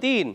3,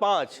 5,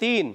3,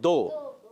2।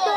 2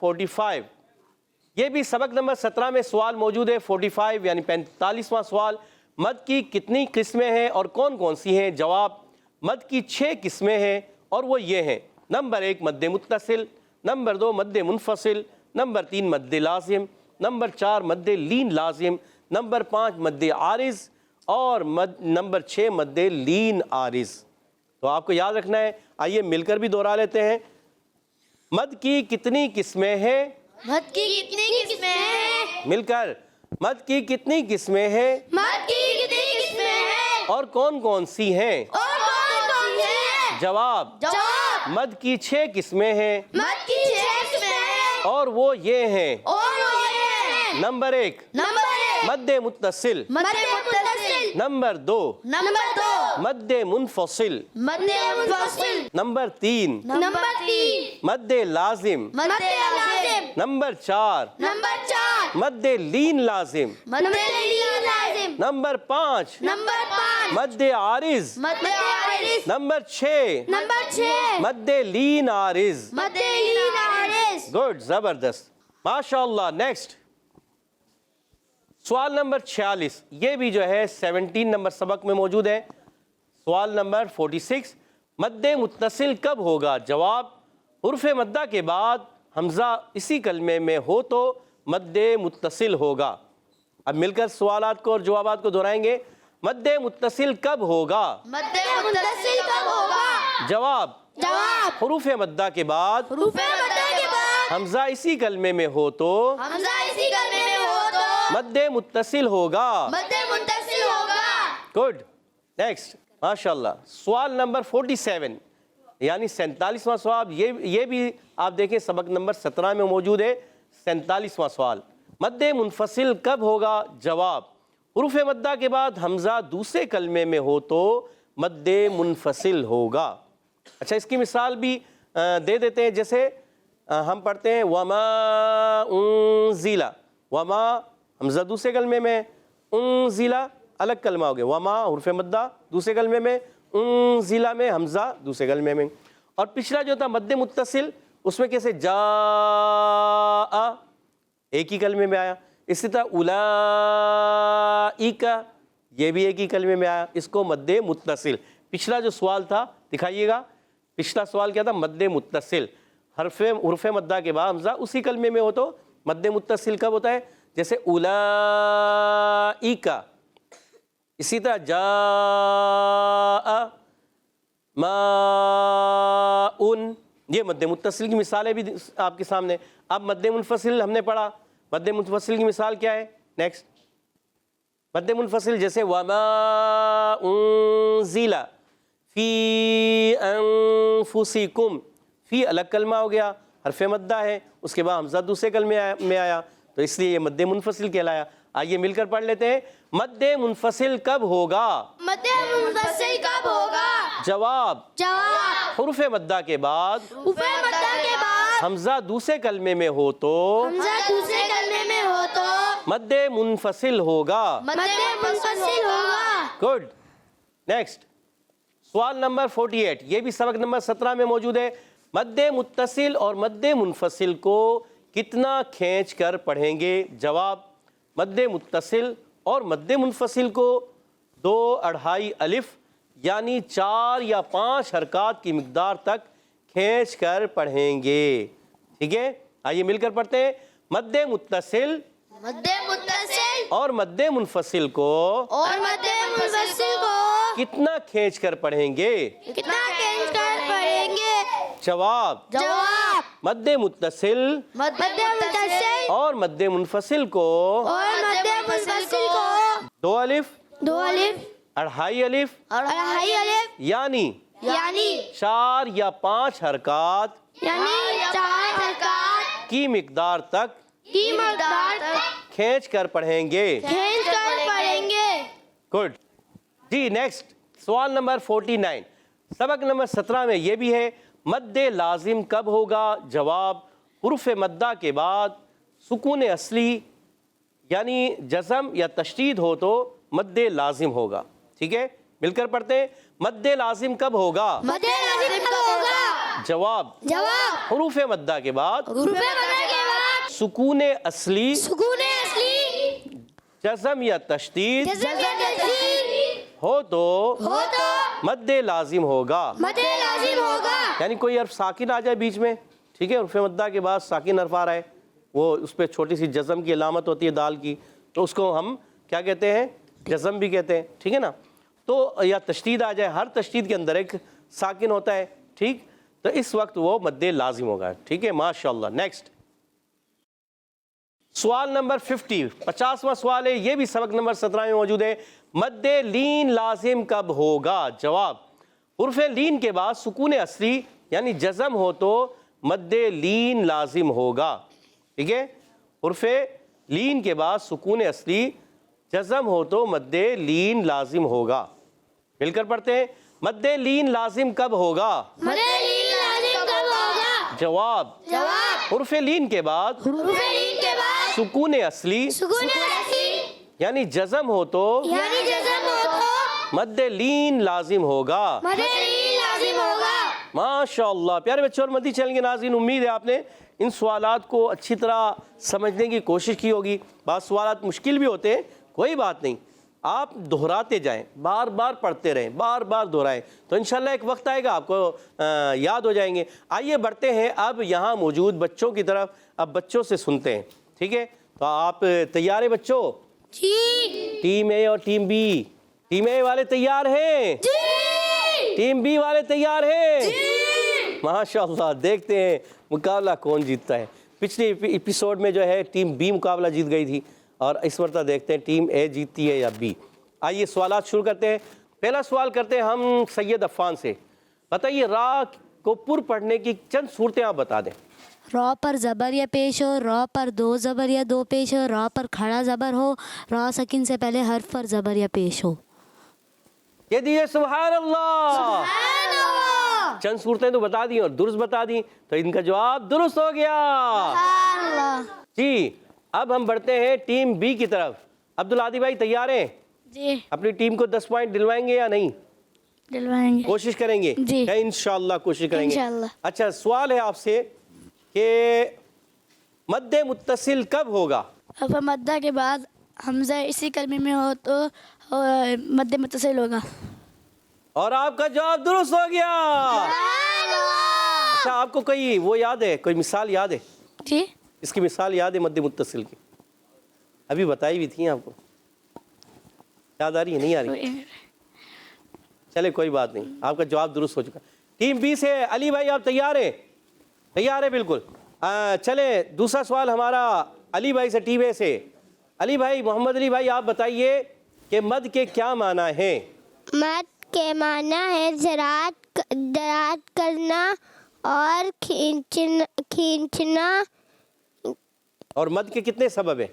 45, یہ بھی سبق نمبر 17 میں سوال موجود ہے 45 یعنی 45واں سوال. مد کی کتنی قسمیں ہیں اور کون کون سی ہیں؟ جواب مد کی 6 قسمیں ہیں اور وہ یہ ہیں. نمبر 1 مد متصل، نمبر 2 مد منفصل، نمبر 3 مد لازم، نمبر 4 مد لین لازم، نمبر 5 مد عارض اور نمبر 6 مد لین عارض. تو آپ کو یاد رکھنا ہے. آئیے مل کر بھی دوہرا لیتے ہیں. مد کی کتنی قسمیں ہیں؟ مد کی کتنی قسمیں ہیں؟ مل کر مد کی کتنی قسمیں ہیں مد کی کتنی قسمیں ہیں؟ اور کون کون سی ہیں؟ اور کون کون سے ہیں؟ جواب جواب مد کی 6 قسمیں ہیں مد کی 6 قسمیں ہیں اور وہ یہ ہیں. اور وہ یہ ہیں. نمبر 1 نمبر 1 مد متصل، مد متصل، نمبر 2 نمبر 2 مد منفصل، مد منفصل، نمبر 3 نمبر 3 مد لازم، مد لازم، نمبر 4 نمبر 4 مد لین لازم، مد لین لازم، نمبر 5 نمبر 5 مد عارض، مد عارض، نمبر 6 نمبر 6 مد لین عارض. مد لین عارض. گڈ، زبردست، ماشاء اللہ. نیکسٹ سوال نمبر 46 یہ بھی جو ہے 17 نمبر سبق میں موجود ہے. سوال نمبر 46 مد متصل کب ہوگا؟ جواب حرف مدہ کے بعد حمزہ اسی کلمے میں ہو تو مد متصل ہوگا. اب مل کر سوالات کو اور جوابات کو دہرائیں گے. مد متصل کب ہوگا؟ مد متصل کب ہوگا؟ جواب جواب حروف مدہ کے بعد حروف مدہ کے بعد حمزہ اسی کلمے میں ہو تو حمزہ اسی کلمے میں ہو تو مد متصل ہوگا. مد متصل ہوگا. گڈ. نیکسٹ ماشاء اللہ. سوال نمبر 47 یعنی 47واں سوال. یہ بھی آپ دیکھیں سبق نمبر 17 میں موجود ہے. 47واں سوال مد منفصل کب ہوگا؟ جواب حروف مدہ کے بعد حمزہ دوسرے کلمے میں ہو تو مد منفصل ہوگا. اچھا اس کی مثال بھی دے دیتے ہیں. جیسے ہم پڑھتے ہیں وما انزل، وما حمزہ دوسرے کلمے میں، انزل الگ کلمہ ہو گیا. وما حرف مدہ دوسرے کلمے میں، انزل میں حمزہ دوسرے کلمے میں. اور پچھلا جو تھا مد متصل اس میں کیسے جاء ایک ہی کلمے میں آیا. اسی طرح اولئک یہ بھی ایک ہی کلمے میں آیا. اس کو مد متصل. پچھلا جو سوال تھا دکھائیے گا. پچھلا سوال کیا تھا؟ مد متصل. حرف مدہ کے بعد حمزہ اسی کلمے میں ہو تو مد متصل کب ہوتا ہے؟ جیسے اولئک. اسی طرح جاء ماء یہ مد متصل کی مثالیں بھی آپ کے سامنے. اب مد منفصل ہم نے پڑھا. مد منفصل کی مثال کیا ہے؟ نیکسٹ مد منفصل جیسے وما انزل فی انفسکم. فی الگ کلمہ ہو گیا، حرف مدہ ہے، اس کے بعد حمزہ دوسرے کلمے میں آیا تو اس لیے یہ مد منفصل کہلایا. آئیے مل کر پڑھ لیتے ہیں. مد منفصل کب ہوگا؟ مد منفصل کب ہوگا؟ جواب جواب حروف مدہ کے بعد حروف مدہ کے بعد حمزہ دوسرے کلمے میں ہو تو حمزہ دوسرے کلمے میں ہو تو مد منفصل ہوگا. مد منفصل ہوگا. گڈ. نیکسٹ سوال نمبر 48 یہ بھی سبق نمبر 17 میں موجود ہے. مد متصل اور مد منفصل کو کتنا کھینچ کر پڑھیں گے؟ جواب مد متصل اور مد منفصل کو 2 2.5 الف یعنی 4 یا 5 حرکات کی مقدار تک کھینچ کر پڑھیں گے. ٹھیک ہے، آئیے مل کر پڑھتے ہیں. مد متصل مد متصل اور مد منفصل کو اور مد منفصل کو کتنا کھینچ کر پڑھیں گے؟ کتنا کھینچ کر پڑھیں گے؟ جواب جواب مد متصل مد متصل اور مد منفصل کو اور مد منفصل کو 2 الف 2 الف 2.5 الف اور 2.5 الف یعنی یعنی 4 یا 5 حرکات 4 حرکات کی مقدار تک کی مقدار تک کھینچ کر پڑھیں گے. کھینچ کر پڑھیں گے. گڈ جی. نیکسٹ سوال نمبر 49 سبق نمبر 17 میں یہ بھی ہے. مد لازم کب ہوگا؟ جواب حروف مدہ کے بعد سکون اصلی یعنی جزم یا تشدید ہو تو مد لازم ہوگا. ٹھیک ہے، مل کر پڑھتے ہیں. مد لازم کب ہوگا؟ مد لازم کب ہوگا؟ جواب جواب حروف مدہ کے بعد حروف مدہ کے بعد سکون اصلی سکون اصلی جزم یا تشدید جزم یا تشدید ہو تو ہو تو مد لازم ہوگا. مد لازم ہوگا. یعنی کوئی حرف ساکن آ جائے بیچ میں, ٹھیک ہے, عرف مدہ کے بعد ساکن حرف آ رہا ہے, وہ اس پہ چھوٹی سی جزم کی علامت ہوتی ہے دال کی, تو اس کو ہم کیا کہتے ہیں, جزم بھی کہتے ہیں, ٹھیک ہے نا. تو یا تشدید آ جائے, ہر تشدید کے اندر ایک ساکن ہوتا ہے, ٹھیک, تو اس وقت وہ مد لازم ہوگا, ٹھیک ہے, ماشاءاللہ. نیکسٹ سوال نمبر 50, 50واں سوال ہے, یہ بھی سبق نمبر 17 میں موجود ہے. مد لین لازم کب ہوگا؟ جواب, حرف لین کے بعد سکون اصلی یعنی جزم ہو تو مد لین لازم ہوگا, ٹھیک ہے, حرف لین کے بعد سکون اصلی جزم ہو تو مد لین لازم ہوگا. مل کر پڑھتے ہیں, مد لین لازم کب ہوگا؟ مد لین لازم کب ہوگا؟ جواب, جواب, حرف لین کے بعد حرف لین کے بعد سکون اصلی سکون اصلی یعنی جزم ہو تو یعنی جزم ہو تو مد لین لازم ہوگا. مد لین لازم ہوگا. ماشاءاللہ. پیارے بچوں اور مدی چینل کے ناظرین, امید ہے آپ نے ان سوالات کو اچھی طرح سمجھنے کی کوشش کی ہوگی. بعض سوالات مشکل بھی ہوتے ہیں, کوئی بات نہیں, آپ دہراتے جائیں, بار بار پڑھتے رہیں, بار بار دہرائیں, تو انشاءاللہ ایک وقت آئے گا آپ کو یاد ہو جائیں گے. آئیے بڑھتے ہیں اب یہاں موجود بچوں کی طرف, اب بچوں سے سنتے ہیں, ٹھیک ہے. تو آپ تیار ہیں بچوں؟ جی ٹیم اے اور ٹیم بی, ٹیم اے والے تیار ہیں؟ جی ٹیم بی والے تیار ہیں؟ جی. ماشاءاللہ. دیکھتے ہیں مقابلہ کون جیتتا ہے. پچھلی ایپیسوڈ میں جو ہے ٹیم بی مقابلہ جیت گئی تھی, اور اس مرتبہ دیکھتے ہیں ٹیم اے جیتتی ہے یا بی. آئیے سوالات شروع کرتے ہیں. پہلا سوال کرتے ہیں ہم سید عفان سے. بتائیے را کو پر پڑھنے کی چند صورتیں آپ بتا دیں. را پر زبر یا پیش ہو, را پر دو زبر یا دو پیش ہو, را پر کھڑا زبر ہو, را سکین سے پہلے حرف پر زبر یا پیش ہو. یہ دیجیے سبحان اللہ. چند صورتیں تو بتا دیں اور درست بتا دیں, تو ان کا جواب درست ہو گیا. جی, اب ہم بڑھتے ہیں ٹیم بی کی طرف. عبدالعادی بھائی تیار ہیں؟ جی اپنی ٹیم کو 10 پوائنٹ دلوائیں گے یا نہیں؟ دلوائیں گے. کوشش کریں گے؟ جی. انشاءاللہ کوشش کریں گے. انشاءاللہ. اچھا, سوال ہے آپ سے کہ مد متصل کب ہوگا؟ حرف مدہ کے بعد حمزہ اسی کلمے میں ہو تو مد متصل ہوگا. اور آپ کا جواب درست ہو گیا. اچھا, آپ کو کوئی وہ یاد ہے, کوئی مثال یاد ہے؟ جی اس کی مثال یاد ہے مد متصل کی؟ ابھی بتائی بھی تھی آپ کو, یاد آ رہی ہے نہیں آ رہی؟ چلے کوئی بات نہیں, آپ کا جواب درست ہو چکا. ٹیم بی سے علی بھائی آپ تیار ہیں؟ تیار ہے بالکل. چلے دوسرا سوال ہمارا علی بھائی سے, ٹیم اے سے. علی بھائی, محمد علی بھائی, آپ بتائیے کہ مد کے کیا معنی ہیں؟ مد کے معنی ہے زراعت کرنا اور کھینچنا. اور مد کے کتنے سبب ہیں؟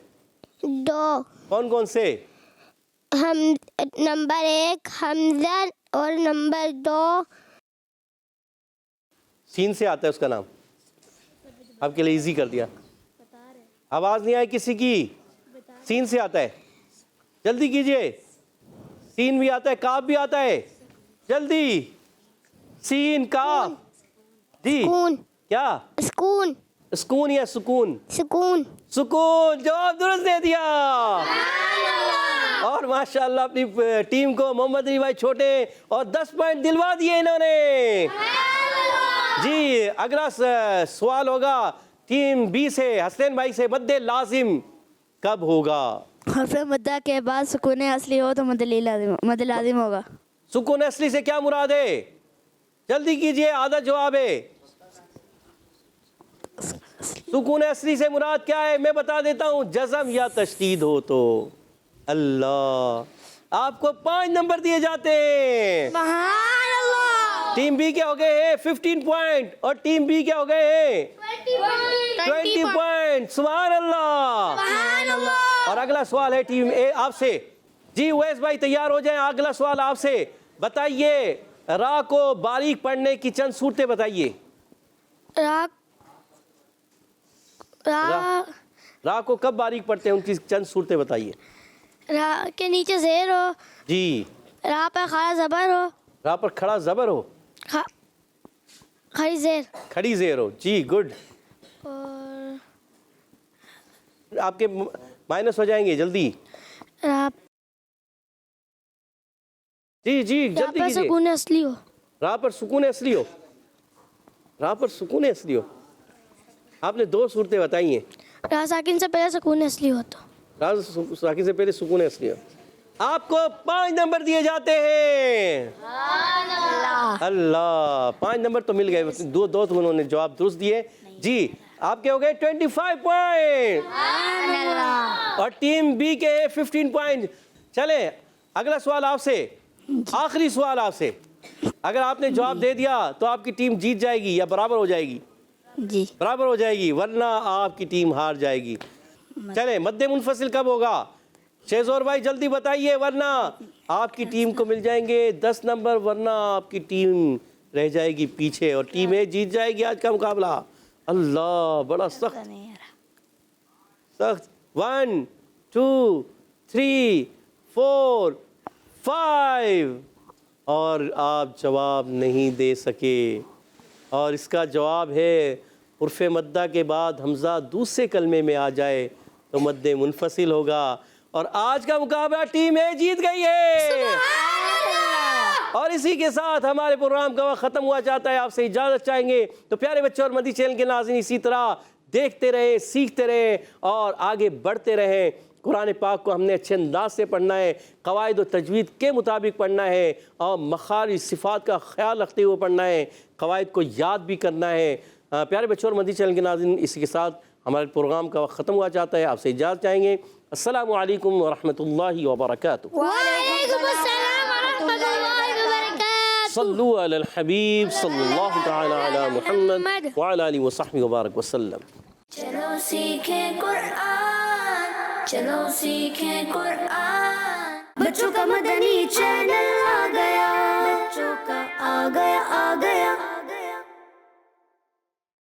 2. کون کون سے؟ نمبر 1 حمزہ اور نمبر 2 سین سے آتا ہے اس کا نام, آپ کے لیے ایزی کر دیا. آواز نہیں آئی کسی کی؟ سین سے آتا ہے, جلدی کیجئے. سین بھی آتا ہے, کاف بھی آتا ہے, جلدی. سین, کاف. جی سکون. کیا؟ سکون. سکون یا سکون؟ سکون. سکون. جواب درست دے دیا. اور ماشاءاللہ اپنی ٹیم کو محمد علی بھائی چھوٹے اور 10 پوائنٹ دلوا دیے انہوں نے. جی, اگلا سوال ہوگا ٹیم بی سے, حسین بھائی سے. مد لازم کب ہوگا؟ حرف مدہ کے بعد سکون اصلی ہو تو مد لازم ہوگا. سکون اصلی سے کیا مراد ہے؟ جلدی کیجئے, آدھا جواب ہے. سکون اصلی سے مراد کیا ہے؟ میں بتا دیتا ہوں, جزم یا تشدید ہو تو. اللہ, آپ کو 5 نمبر دیے جاتے ہیں. سبحان اللہ. ٹیم بی کے ہو گئے ہیں 15 پوائنٹ, اور ٹیم بی کے ہو گئے ہیں 20 پوائنٹ. سبحان اللہ. سبحان اللہ. اور اگلا سوال ہے ٹیم اے آپ سے. جی اویس بھائی تیار ہو جائیں, اگلا سوال آپ سے. بتائیے را کو باریک پڑھنے کی چند صورتیں بتائیے. را کو کب باریک پڑھتے ہیں, ان کی چند صورتیں بتائیے. را کے نیچے زیر ہو, جی. را پر کھڑا زبر ہو, را پر کھڑا زبر ہو, کھڑی زیر, کھڑی زیر ہو. جی گڈ. اور آپ کے مائنس ہو جائیں گے، جلدی جی جی جلدی کیجیے. سکون اصلی ہو. راہ پر سکون اصلی ہو. راہ پر سکون اصلی ہو. آپ نے 2 صورتیں بتائی ہیں. راہ ساکن سے پہلے سکون اصلی ہو تو. راہ ساکن سے پہلے سکون اصلی ہو. آپ کو 5 نمبر دیے جاتے ہیں. اللہ 5 نمبر تو مل گئے. دو انہوں نے جواب درست دیے. جی آپ کے ہو گئے 25 پوائنٹ اور ٹیم بی کے 15 پوائنٹ. چلیں اگلا سوال آپ سے، آخری سوال آپ سے. اگر آپ نے جواب دے دیا تو آپ کی ٹیم جیت جائے گی یا برابر ہو جائے گی؟ جی برابر ہو جائے گی، ورنہ آپ کی ٹیم ہار جائے گی. چلیں مد منفصل کب ہوگا؟ شہزور بھائی جلدی بتائیے، ورنہ آپ کی ٹیم کو مل جائیں گے 10 نمبر، ورنہ آپ کی ٹیم رہ جائے گی پیچھے اور ٹیم اے جیت جائے گی آج کا مقابلہ. اللہ بڑا سخت 1 2 3 4 5 اور آپ جواب نہیں دے سکے. اور اس کا جواب ہے حرف مدہ کے بعد حمزہ دوسرے کلمے میں آ جائے تو مد منفصل ہوگا. اور آج کا مقابلہ ٹیم اے جیت گئی ہے. اور اسی کے ساتھ ہمارے پروگرام کا وقت ختم ہوا چاہتا ہے. آپ سے اجازت چاہیں گے تو پیارے بچوں اور مدی چینل کے ناظرین اسی طرح دیکھتے رہیں، سیکھتے رہیں اور آگے بڑھتے رہیں. قرآن پاک کو ہم نے اچھے انداز سے پڑھنا ہے، قواعد و تجوید کے مطابق پڑھنا ہے اور مخارج صفات کا خیال رکھتے ہوئے پڑھنا ہے، قواعد کو یاد بھی کرنا ہے. پیارے بچوں اور مدی چینل کے ناظرین اسی کے ساتھ ہمارے پروگرام کا وقت ختم ہوا چاہتا ہے. آپ سے اجازت چاہیں گے. السلام علیکم ورحمۃ اللہ وبرکاتہ. وعلیکم السلام ورحمۃ اللہ وبرکاتہ. صلو علی الحبیب صلی اللہ تعالی علی محمد وعلی آلہ وصحبہ وبارک وسلم. چلو سیکھیں قرآن، چلو سیکھیں قرآن. بچوں کا مدنی چینل آ گیا، بچوں کا آ گیا